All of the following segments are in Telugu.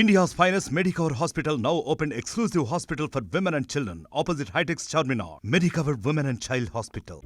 India's finest Medicover Hospital now opened exclusive hospital for women and children opposite Hitech's Charminar. Medicover Women and Child Hospital.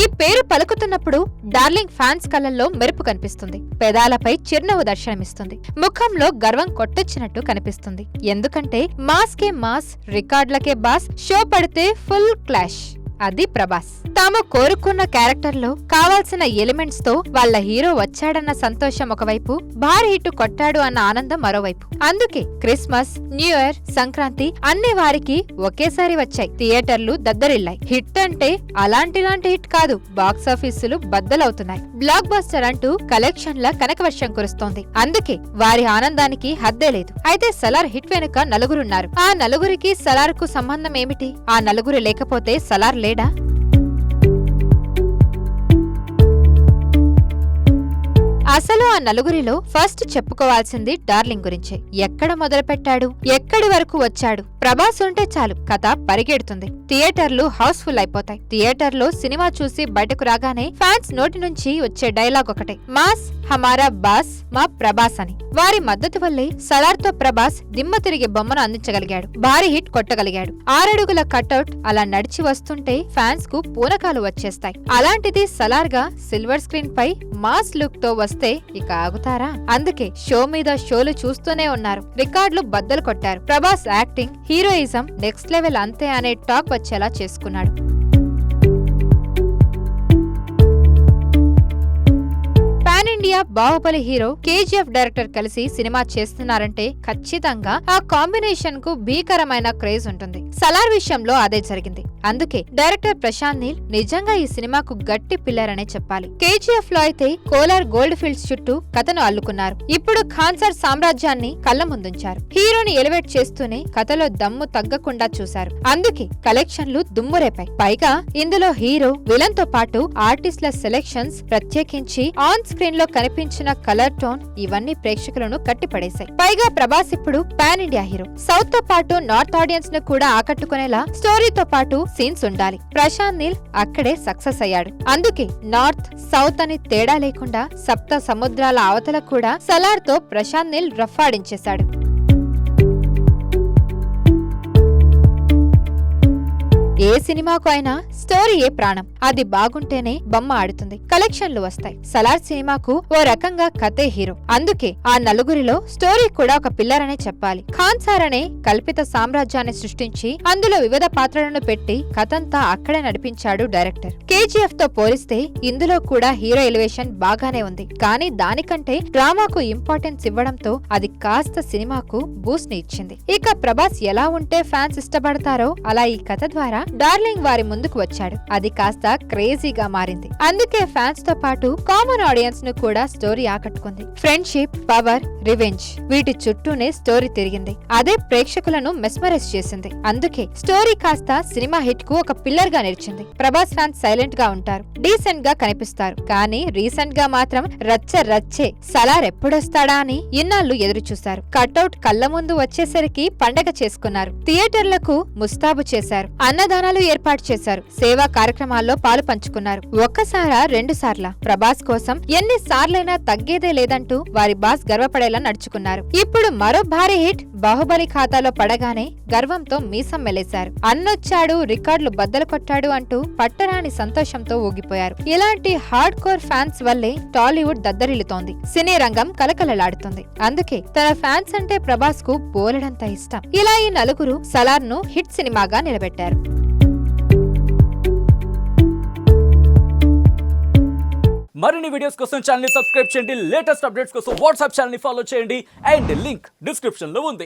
ఈ పేరు పలుకుతున్నప్పుడు డార్లింగ్ ఫ్యాన్స్ కళ్ళల్లో మెరుపు కనిపిస్తుంది. పెదాలపై చిరునవ్వు దర్శనమిస్తుంది. ముఖంలో గర్వం కొట్టొచ్చినట్టు కనిపిస్తుంది. ఎందుకంటే మాస్కే మాస్, రికార్డులకే బాస్, షో పడితే ఫుల్ క్లాష్. అది ప్రభాస్. తాము కోరుకున్న క్యారెక్టర్లో కావాల్సిన ఎలిమెంట్స్ తో వాళ్ళ హీరో వచ్చాడన్న సంతోషం ఒకవైపు, భారీ హిట్ కొట్టాడు అన్న ఆనందం మరోవైపు. అందుకే క్రిస్మస్, న్యూ ఇయర్, సంక్రాంతి అన్ని వారికి ఒకేసారి వచ్చాయి. థియేటర్లు దద్దరిల్లాయి. హిట్ అంటే అలాంటి హిట్ కాదు, బాక్సాఫీసులు బద్దలవుతున్నాయి. బ్లాక్ బస్టర్ అంటూ కలెక్షన్ల కనకవర్షం కురుస్తోంది. అందుకే వారి ఆనందానికి హద్దే లేదు. అయితే సలార్ హిట్ వెనుక నలుగురున్నారు. ఆ నలుగురికి సలార్ కు సంబంధం ఏమిటి? ఆ నలుగురు లేకపోతే సలార్ లేడా? అసలు ఆ నలుగురిలో ఫస్ట్ చెప్పుకోవాల్సింది డార్లింగ్ గురించే. ఎక్కడ మొదలుపెట్టాడు, ఎక్కడి వరకు వచ్చాడు? ప్రభాస్ ఉంటే చాలు కథ పరిగెడుతుంది. థియేటర్లు హౌస్ఫుల్ అయిపోతాయి. థియేటర్లో సినిమా చూసి బయటకు రాగానే ఫ్యాన్స్ నోటి నుంచి వచ్చే డైలాగ్ ఒకటే, మాస్ హమారా బాస్, మా ప్రభాస్ అని. వారి మద్దతు వల్లే సలార్ తో ప్రభాస్ దిమ్మ తిరిగి బొమ్మను అందించగలిగాడు. భారీ హిట్ కొట్టగలిగాడు. 6 అడుగుల కట్అవుట్ అలా నడిచి వస్తుంటే ఫ్యాన్స్ కు పూనకాలు వచ్చేస్తాయి. అలాంటిది సలార్ గా సిల్వర్ స్క్రీన్ పై మాస్ లుక్ తో వస్తే ఇక ఆగుతారా? అందుకే షో మీద షోలు చూస్తూనే ఉన్నారు. రికార్డులు బద్దలు కొట్టారు. Prabhas acting, heroism next level అంతే అనే టాక్ వచ్చేలా చేసుకున్నాడు. Pan India Baahubali hero, KGF director కలిసి సినిమా చేస్తున్నారంటే ఖచ్చితంగా ఆ కాంబినేషన్ కు భీకరమైన క్రేజ్ ఉంటుంది. సలార్ విషయంలో అదే జరిగింది. అందుకే డైరెక్టర్ ప్రశాంత్ నీల్ నిజంగా ఈ సినిమాకు గట్టి పిల్లర్ అనే చెప్పాలి. కేజీఎఫ్ లో అయితే కోలార్ గోల్డ్ ఫీల్డ్స్ చుట్టూ కథను అల్లుకున్నారు. ఇప్పుడు ఖాన్సర్ సామ్రాజ్యాన్ని కళ్ల ముందుంచారు. హీరోని ఎలివేట్ చేస్తూనే కథలో దమ్ము తగ్గకుండా చూశారు. అందుకే కలెక్షన్లు దుమ్మురేపాయి. పైగా ఇందులో హీరో, విలన్ తో పాటు ఆర్టిస్టుల సెలెక్షన్స్, ప్రత్యేకించి ఆన్ స్క్రీన్ లో కనిపించిన కలర్ టోన్ ఇవన్నీ ప్రేక్షకులను కట్టిపడేశాయి. పైగా ప్రభాస్ ఇప్పుడు పాన్ ఇండియా హీరో. సౌత్ తో పాటు నార్త్ ఆడియన్స్ ను కూడా ఆకట్టుకునేలా స్టోరీతో పాటు సీన్స్ ఉండాలి. ప్రశాంత్ నీల్ అక్కడే సక్సెస్ అయ్యాడు. అందుకే నార్త్, సౌత్ అని తేడా లేకుండా సప్త సముద్రాల అవతల కూడా సలార్ తో ప్రశాంత్ నీల్ రఫాడించేశాడు. ఏ సినిమాకు అయినా స్టోరీయే ప్రాణం. అది బాగుంటేనే బొమ్మ ఆడుతుంది, కలెక్షన్లు వస్తాయి. సలార్ సినిమాకు ఓ రకంగా కథే హీరో. అందుకే ఆ నలుగురిలో స్టోరీ కూడా ఒక పిల్లర్ అనే చెప్పాలి. ఖాన్సార్ అనే కల్పిత సామ్రాజ్యాన్ని సృష్టించి అందులో వివిధ పాత్రలను పెట్టి కథంతా అక్కడే నడిపించాడు డైరెక్టర్. కేజీఎఫ్ తో పోలిస్తే ఇందులో కూడా హీరో ఎలివేషన్ బాగానే ఉంది. కానీ దానికంటే డ్రామాకు ఇంపార్టెన్స్ ఇవ్వడంతో అది కాస్త సినిమాకు బూస్ట్ ని ఇచ్చింది. ఇక ప్రభాస్ ఎలా ఉంటే ఫ్యాన్స్ ఇష్టపడతారో అలా ఈ కథ ద్వారా డార్లింగ్ వారి ముందుకు వచ్చాడు. అది కాస్త క్రేజీగా మారింది. అందుకే ఫ్యాన్స్ తో పాటు కామన్ ఆడియన్స్ ను కూడా స్టోరీ ఆకట్టుకుంది. ఫ్రెండ్షిప్, పవర్, రివెంజ్ వీటి చుట్టూనే స్టోరీ తిరిగింది. అదే ప్రేక్షకులను మెస్మరైజ్ చేసింది. అందుకే స్టోరీ కాస్త సినిమా హిట్ కు ఒక పిల్లర్ గా నిలిచింది. ప్రభాస్ ఫ్యాన్స్ సైలెంట్ గా ఉంటారు, డీసెంట్ గా కనిపిస్తారు. కానీ రీసెంట్ గా మాత్రం రచ్చే సలార్ ఎప్పుడొస్తాడా అని ఇన్నాళ్లు ఎదురు చూశారు. కట్అవుట్ కళ్ల ముందు వచ్చేసరికి పండగ చేసుకున్నారు. థియేటర్లకు ముస్తాబు చేశారు. అన్నదానాలు ఏర్పాటు చేశారు. సేవా కార్యక్రమాల్లో పాలు పంచుకున్నారు. ఒక్కసారా 2 సార్లా? ప్రభాస్ కోసం ఎన్ని సార్లైనా తగ్గేదే లేదంటూ వారి బాస్ గర్వపడేలా నడుచుకున్నారు. ఇప్పుడు మరో భారీ హిట్ బాహుబలి ఖాతాలో పడగానే గర్వంతో మీసం మెలేశారు. అన్నొచ్చాడు, రికార్డులు బద్దలు కొట్టాడు అంటూ పట్టరాని సంతోషంతో ఊగిపోయారు. ఇలాంటి హార్డ్ కోర్ ఫ్యాన్స్ వల్లే టాలీవుడ్ దద్దరిల్లుతోంది, సినీ రంగం కలకలలాడుతుంది. అందుకే తన ఫ్యాన్స్ అంటే ప్రభాస్ కు బోలెడంత ఇష్టం. ఇలా ఈ నలుగురు సలార్ ను హిట్ సినిమాగా నిలబెట్టారు. మరిన్ని వీడియోస్ కోసం ఛానల్ ని సబ్స్క్రైబ్ చేయండి. లేటెస్ట్ అప్డేట్స్ కోసం వాట్సాప్ ఛానల్ ని ఫాలో చేయండి. అండ్ లింక్ డిస్క్రిప్షన్ లో ఉంది.